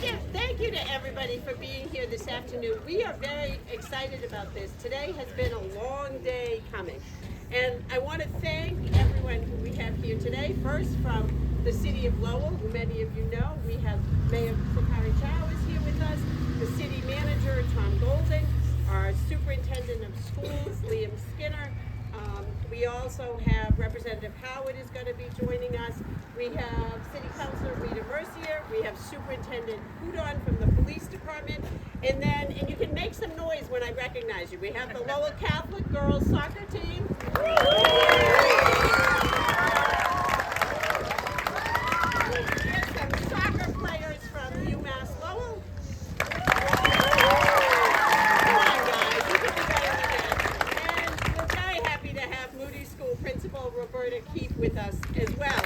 Thank you to everybody for being here this afternoon. We are very excited about this. Today has been a long day coming. And I want to thank everyone who we have here today. First, from the city of Lowell, who many of you know, we have Mayor Sakari Chow is here with us, the city manager, Tom Golden, our superintendent of schools, Liam Skinner. We also have Representative Howard is going to be joining us. We have City Councilor Rita Mercier. We have Superintendent Hudon from the Police Department. And you can make some noise when I recognize you. We have the Lowell Catholic Girls Soccer Team. We have some soccer players from UMass Lowell. Principal Roberta Keefe with us as well.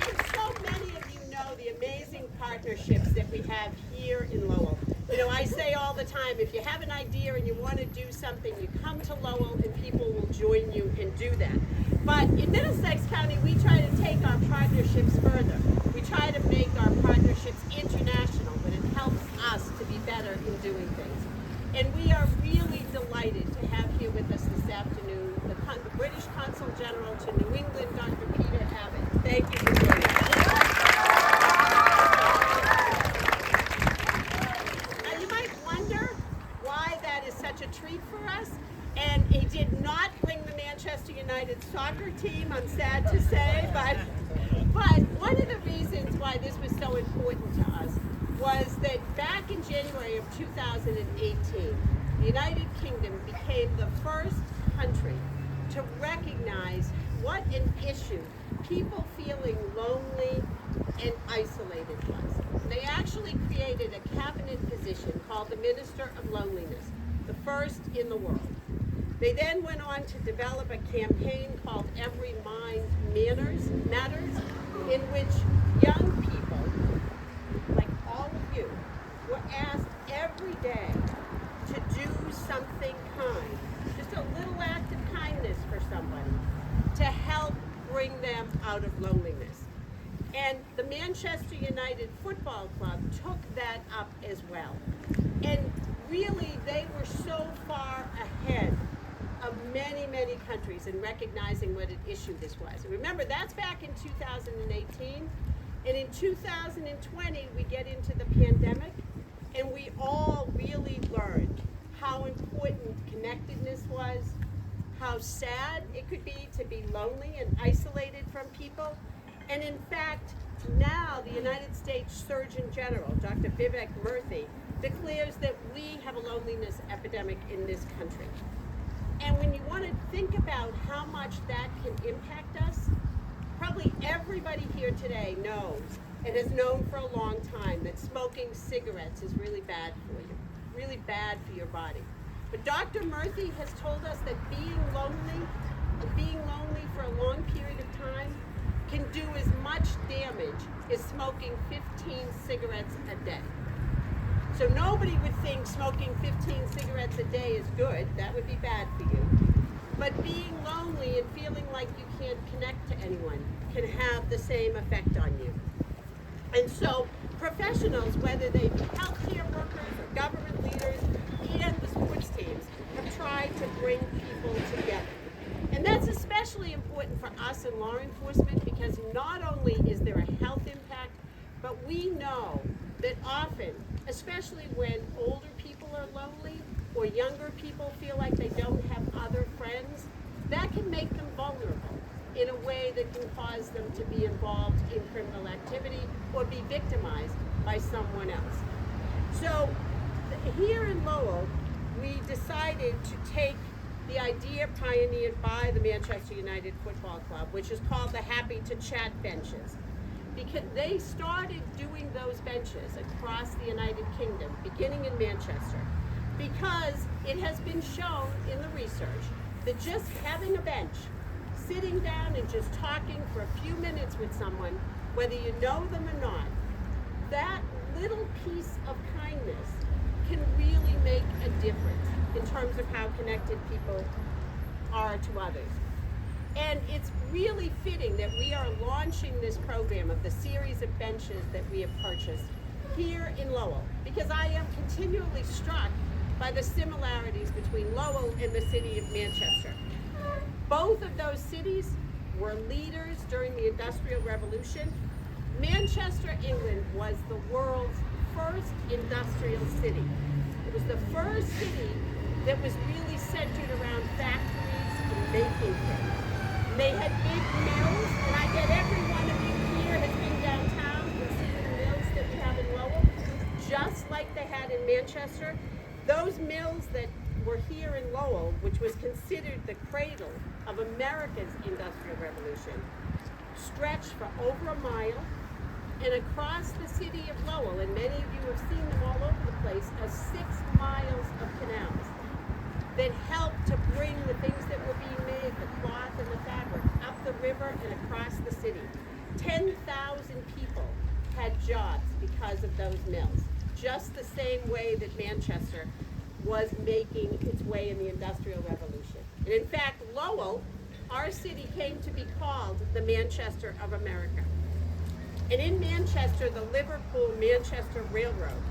And so many of you know the amazing partnerships that we have here in Lowell. You know, I say all the time, if you have an idea and you want to do something, you come to Lowell and people will join you and do that. But in Middlesex County, we try to take our partnerships further. We try to make our partnerships international, but it helps us to be better in doing things. And we are really delighted to have here with us this afternoon the British Consul General to New England, Dr. Peter Abbott. Thank you for joining us. Now you might wonder why that is such a treat for us. And he did not bring the Manchester United soccer team, I'm sad to say, but one of the reasons why this was so important to us was that back in January of 2018, the United Kingdom became the first country to recognize what an issue people feeling lonely and isolated was. They actually created a cabinet position called the Minister of Loneliness, the first in the world. They then went on to develop a campaign called Every Mind Matters, in which young people, like all of you, were asked every day to do something kind, just a little act of kindness for somebody to help bring them out of loneliness. And the Manchester United Football Club took that up as well. And really, they were so far ahead of many, many countries in recognizing what an issue this was. And remember, that's back in 2018. And in 2020, we get into the pandemic, and we all really learned how important connectedness was, how sad it could be to be lonely and isolated from people. And in fact, now the United States Surgeon General, Dr. Vivek Murthy, declares that we have a loneliness epidemic in this country. And when you want to think about how much that can impact us, probably everybody here today knows and has known for a long time that smoking cigarettes is really bad for you, really bad for your body. But Dr. Murthy has told us that being lonely for a long period of time can do as much damage as smoking 15 cigarettes a day. So nobody would think smoking 15 cigarettes a day is good. That would be bad for you. But being lonely and feeling like you can't connect to anyone can have the same effect on you. And so professionals, whether they be healthcare workers or government leaders and the sports teams, have tried to bring people together. And that's especially important for us in law enforcement because not only is there a health impact, but we know that often, especially when older people are lonely or younger people feel like they don't have other friends, that can make them vulnerable in a way that can cause them to be involved in criminal activity or be victimized by someone else. So here in Lowell, we decided to take the idea pioneered by the Manchester United Football Club, which is called the Happy to Chat benches. Because they started doing those benches across the United Kingdom, beginning in Manchester, because it has been shown in the research that just having a bench, sitting down and just talking for a few minutes with someone, whether you know them or not, that little piece of kindness can really make a difference in terms of how connected people are to others. And it's really fitting that we are launching this program of the series of benches that we have purchased here in Lowell, because I am continually struck by the similarities between Lowell and the city of Manchester. Both of those cities were leaders during the Industrial Revolution. Manchester, England was the world's first industrial city. It was the first city that was really centered around factories and making things. And they had big mills, and I bet every one of you here has been downtown and seen the mills that we have in Lowell, just like they had in Manchester. Those mills that were here in Lowell, which was considered the cradle of America's Industrial Revolution, stretched for over a mile, and across the city of Lowell, and many of you have seen them all over the place, are 6 miles of canals that helped to bring the things that were being made, the cloth and the fabric, up the river and across the city. 10,000 people had jobs because of those mills, just the same way that Manchester was making its way in the Industrial Revolution. And in fact, Lowell, our city, came to be called the Manchester of America. And in Manchester, the Liverpool-Manchester Railroad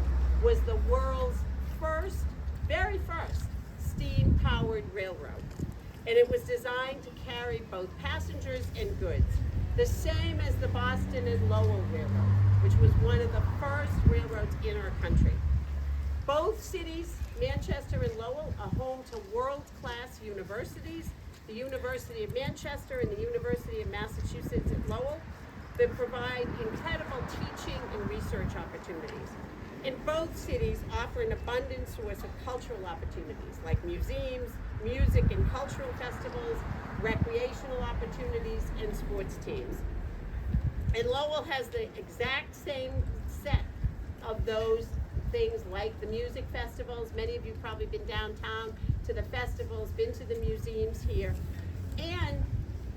was the world's first, very first, steam-powered railroad. And it was designed to carry both passengers and goods, the same as the Boston and Lowell Railroad, which was one of the first railroads in our country. Both cities, Manchester and Lowell, are home to world-class universities, the University of Manchester and the University of Massachusetts at Lowell, that provide incredible teaching and research opportunities. And both cities offer an abundant source of cultural opportunities like museums, music and cultural festivals, recreational opportunities, and sports teams. And Lowell has the exact same set of those things like the music festivals. Many of you have probably been downtown to the festivals, been to the museums here. And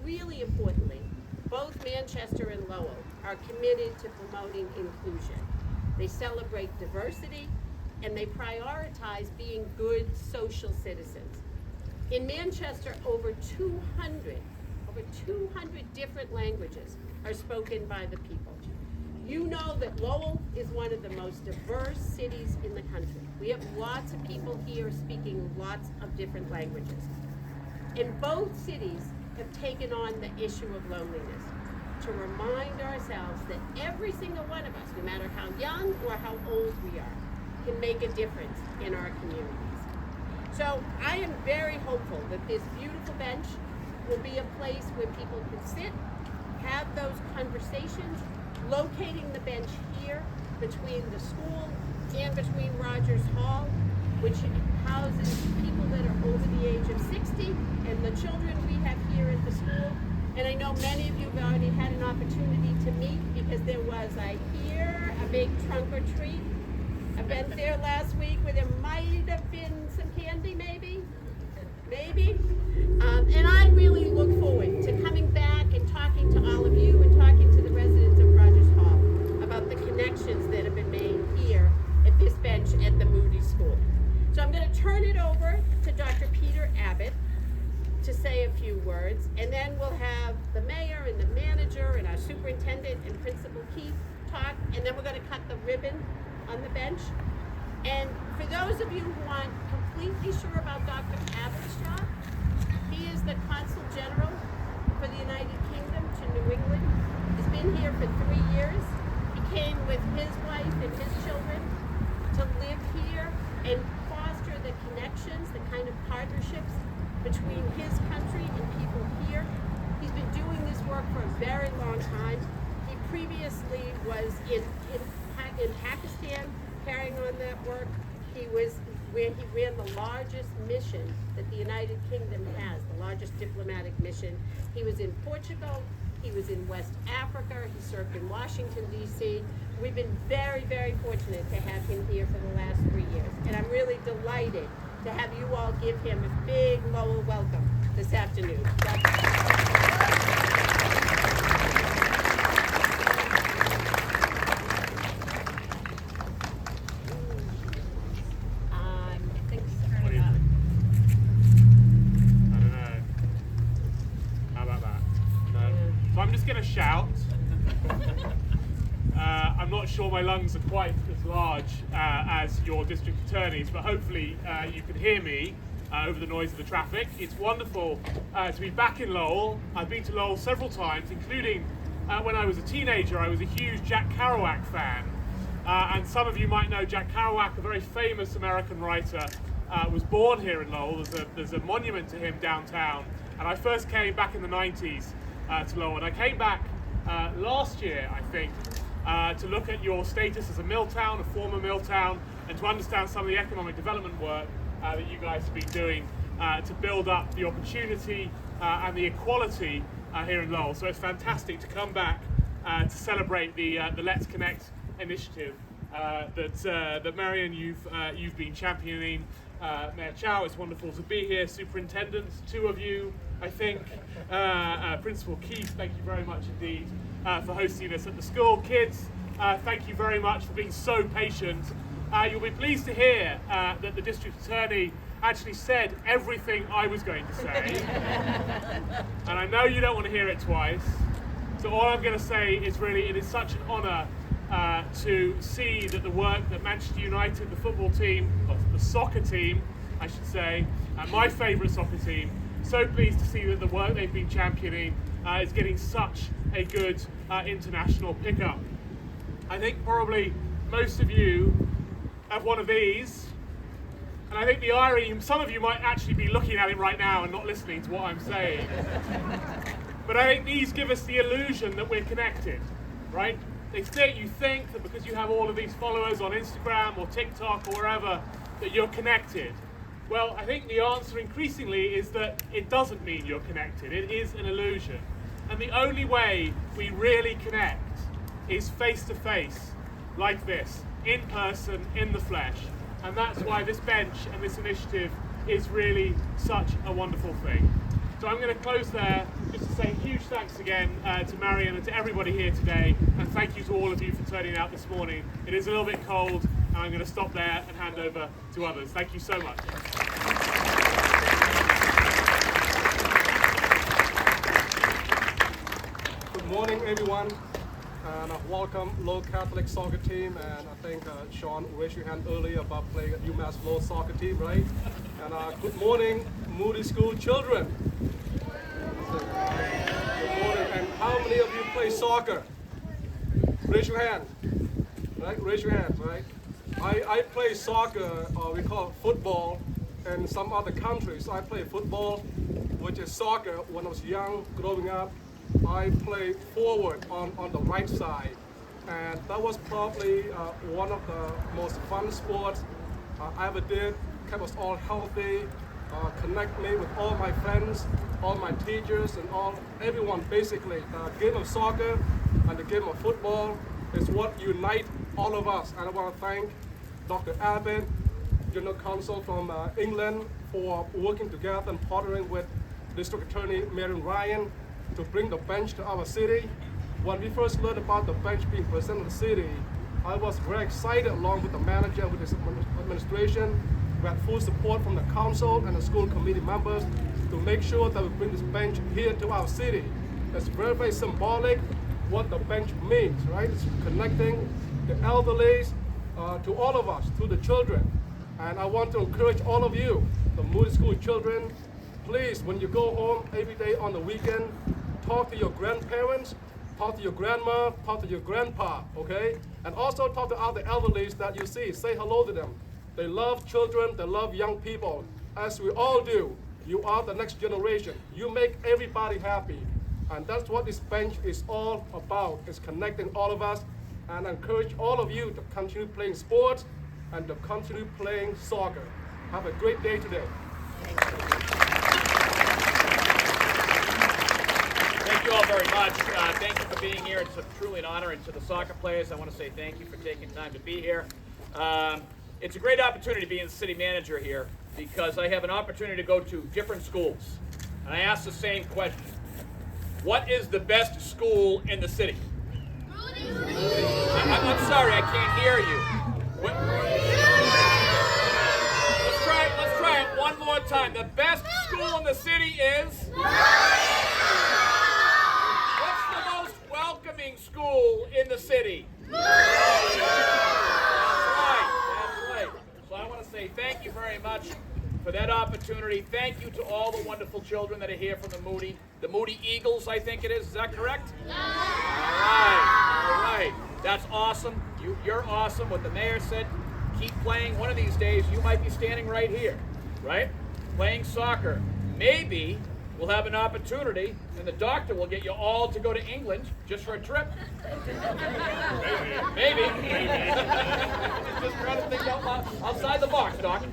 really importantly, both Manchester and Lowell are committed to promoting inclusion. They celebrate diversity and they prioritize being good social citizens. In Manchester, over 200 different languages are spoken by the people. You know that Lowell is one of the most diverse cities in the country. We have lots of people here speaking lots of different languages. And both cities have taken on the issue of loneliness to remind ourselves that every single one of us, no matter how young or how old we are, can make a difference in our communities. So I am very hopeful that this beautiful bench will be a place where people can sit, have those conversations, locating the bench here between the school and between Rogers Hall, which houses people that are over the age of 60 and the children we have here at the school. And I know many of you have already had an opportunity to meet because there was, I hear, a big trunk or treat event there last week where there might have been some candy, maybe? And I really look forward to coming back and talking to all of you and talking to the residents of Rogers Hall about the connections that have been made here at this bench at the Moody School. So I'm going to turn it over to Dr. Peter Abbott to say a few words, and then we'll have the mayor and the manager and our superintendent and Principal Keith talk, and then we're going to cut the ribbon on the bench. And for those of you who aren't completely sure about Dr. Abbott's job, he is the Consul General for the United Kingdom to New England. He's been here for 3 years. He came with his wife and his children to live here and foster the connections, the kind of partnerships between his country and people here. He's been doing this work for a very long time. He previously was in Pakistan carrying on that work. He was where he ran the largest mission that the United Kingdom has, the largest diplomatic mission. He was in Portugal, he was in West Africa, he served in Washington, D.C. We've been very, very fortunate to have him here for the last 3 years. And I'm really delighted to have you all give him a big Lowell welcome this afternoon. No. So I'm just going to shout. I'm not sure my lungs are quite as large as your district attorney's, but hopefully you can hear me over the noise of the traffic. It's wonderful to be back in Lowell. I've been to Lowell several times, including when I was a teenager. I was a huge Jack Kerouac fan. And some of you might know Jack Kerouac, a very famous American writer, was born here in Lowell. There's a monument to him downtown. And I first came back in the 90s to Lowell. And I came back last year, I think, to look at your status as a mill town, a former mill town, and to understand some of the economic development work that you guys have been doing to build up the opportunity and the equality here in Lowell. So it's fantastic to come back to celebrate the Let's Connect initiative that Marion, you've been championing. Mayor Chow, it's wonderful to be here. Superintendents, two of you, I think. Principal Keith, thank you very much indeed for hosting us at the school. Kids, thank you very much for being so patient. You'll be pleased to hear that the district attorney actually said everything I was going to say. And I know you don't want to hear it twice. So all I'm going to say is really, it is such an honour to see that the work that Manchester United, the football team, or the soccer team, I should say, my favourite soccer team, so pleased to see that the work they've been championing is getting such a good international pickup. I think probably most of you have one of these, and I think the irony, some of you might actually be looking at it right now and not listening to what I'm saying. But I think these give us the illusion that we're connected, right? You think that because you have all of these followers on Instagram or TikTok or wherever, that you're connected. Well, I think the answer increasingly is that it doesn't mean you're connected. It is an illusion. And the only way we really connect is face to face, like this, in person, in the flesh. And that's why this bench and this initiative is really such a wonderful thing. So I'm going to close there just to say huge thanks again to Marion and to everybody here today, and thank you to all of you for turning out this morning. It is a little bit cold, and I'm going to stop there and hand over to others. Thank you so much. Good morning, everyone, and welcome Lowell Catholic soccer team. And I think Sean raised your hand earlier about playing at UMass Lowell soccer team, right? And good morning, Moody School children. Good morning. And how many of you play soccer? Raise your hand. Right? Raise your hand. Right? I play soccer, or we call it football, in some other countries. I play football, which is soccer. When I was young, growing up, I played forward on the right side, and that was probably one of the most fun sports I ever did. Kept us all healthy, connect me with all my friends, all my teachers, and everyone basically. The game of soccer and the game of football is what unite all of us. And I want to thank Dr. Abbott, General Counsel from England, for working together and partnering with District Attorney Marion Ryan to bring the bench to our city. When we first learned about the bench being presented in the city, I was very excited along with the manager, with his administration. We had full support from the council and the school committee members to make sure that we bring this bench here to our city. It's very, very symbolic what the bench means, right? It's connecting the elderly to all of us, to the children. And I want to encourage all of you, the Moody School children, please, when you go home every day on the weekend, talk to your grandparents, talk to your grandma, talk to your grandpa, okay? And also talk to other elderly that you see. Say hello to them. They love children, they love young people, as we all do. You are the next generation. You make everybody happy. And that's what this bench is all about, is connecting all of us. And I encourage all of you to continue playing sports and to continue playing soccer. Have a great day today. Thank you all very much. Thank you for being here. It's truly an honor. And to the soccer players, I want to say thank you for taking time to be here. It's a great opportunity being the city manager here because I have an opportunity to go to different schools. And I ask the same question. What is the best school in the city? I'm sorry, I can't hear you. Let's try it one more time. The best school in the city is? Let's opportunity. Thank you to all the wonderful children that are here from the Moody Eagles, I think it is. Is that correct? Yeah. All right. That's awesome. You're awesome. What the mayor said, keep playing. One of these days, you might be standing right here, right? Playing soccer. Maybe we'll have an opportunity, and the doctor will get you all to go to England just for a trip. Maybe. Just trying to think outside the box, Doc.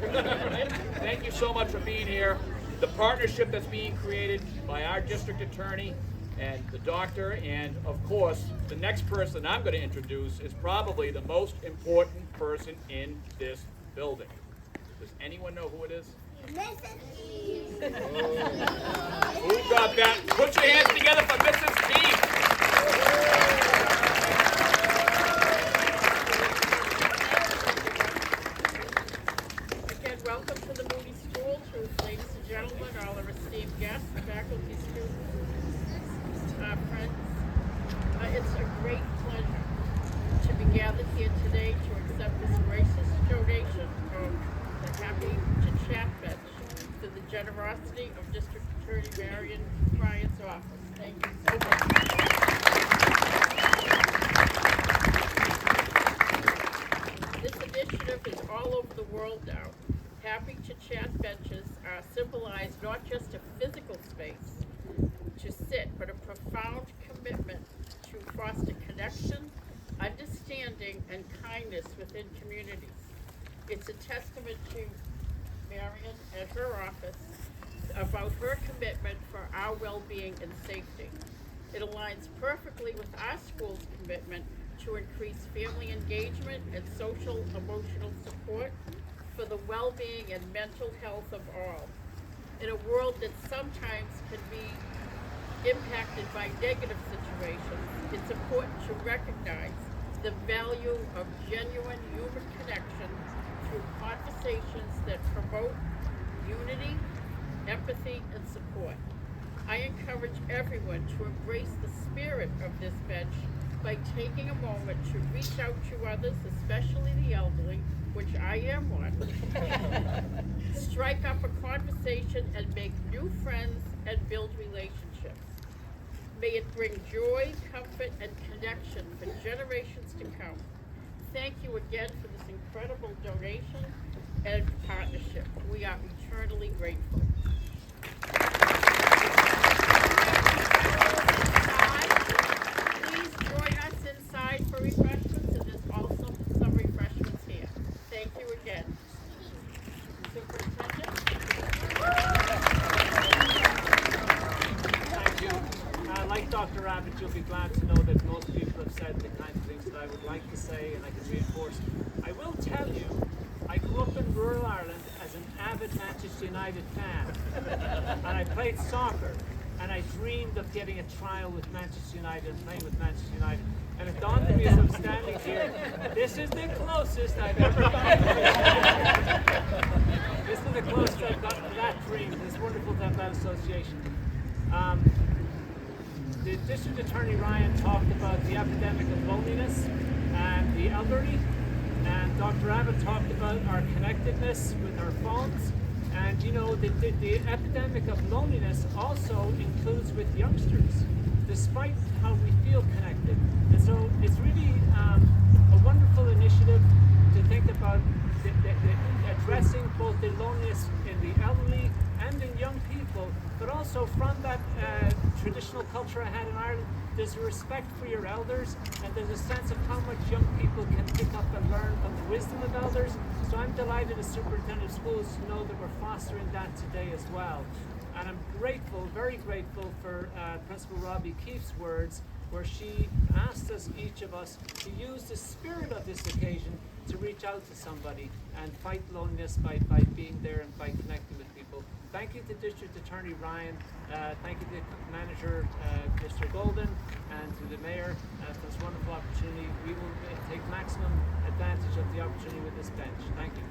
Thank you so much for being here. The partnership that's being created by our district attorney and the doctor, and of course, the next person I'm going to introduce is probably the most important person in this building. Does anyone know who it is? Mrs. Steve. Who got that? Put your hands together for Mrs. Steve. Again, welcome to the Moody School, ladies and gentlemen, all our esteemed guests, faculty, students, friends. It's a great pleasure to be gathered here today to accept this gracious donation of the Happy to Chat bench to the generosity of District Attorney Marion Bryant's office. Thank you so much. This initiative is all over the world now. Happy to Chat benches symbolize not just a physical space to sit, but a profound commitment to foster connection, understanding, and kindness within communities. It's a testament to Marion and her office about her commitment for our well-being and safety. It aligns perfectly with our school's commitment to increase family engagement and social emotional support for the well-being and mental health of all. In a world that sometimes can be impacted by negative situations, it's important to recognize the value of genuine human connection through conversations that promote unity, empathy, and support. I encourage everyone to embrace the spirit of this bench by taking a moment to reach out to others, especially the elderly, which I am one. Strike up a conversation and make new friends and build relationships. May it bring joy, comfort, and connection for generations to come. Thank you again for this incredible donation and partnership. We are eternally grateful. Please join us inside for refreshments, and there's also some refreshments here. Thank you again. Superintendent? Thank you. Like Dr. Abbott, you'll be glad to know that most people have said the kind of things that I would like to say, and I can reinforce. I will tell you, I grew up in rural Ireland as an avid Manchester United fan, and I played soccer, and I dreamed of getting a trial with Manchester United and playing with Manchester United. And it dawned on me as I'm standing here, this is the closest I've ever gotten to it. This is the closest I've gotten to that dream, this wonderful to have that association. The District Attorney Ryan talked about the epidemic of loneliness and the elderly, and Dr. Abbott talked about our connectedness with our phones. And you know, the epidemic of loneliness also includes with youngsters, despite how we feel connected. And so it's really a wonderful initiative to think about addressing both the loneliness in the elderly and in young people, but also from that traditional culture I had in Ireland. There's a respect for your elders, and there's a sense of how much young people can pick up and learn from the wisdom of elders. So I'm delighted as superintendent of schools to know that we're fostering that today as well. And I'm grateful, very grateful for Principal Robbie Keefe's words, where she asked us, each of us, to use the spirit of this occasion to reach out to somebody and fight loneliness by being there and by connecting with people. Thank you to District Attorney Ryan, thank you to the Manager, Mr. Golden, and to the Mayor for this wonderful opportunity. We will take maximum advantage of the opportunity with this bench. Thank you.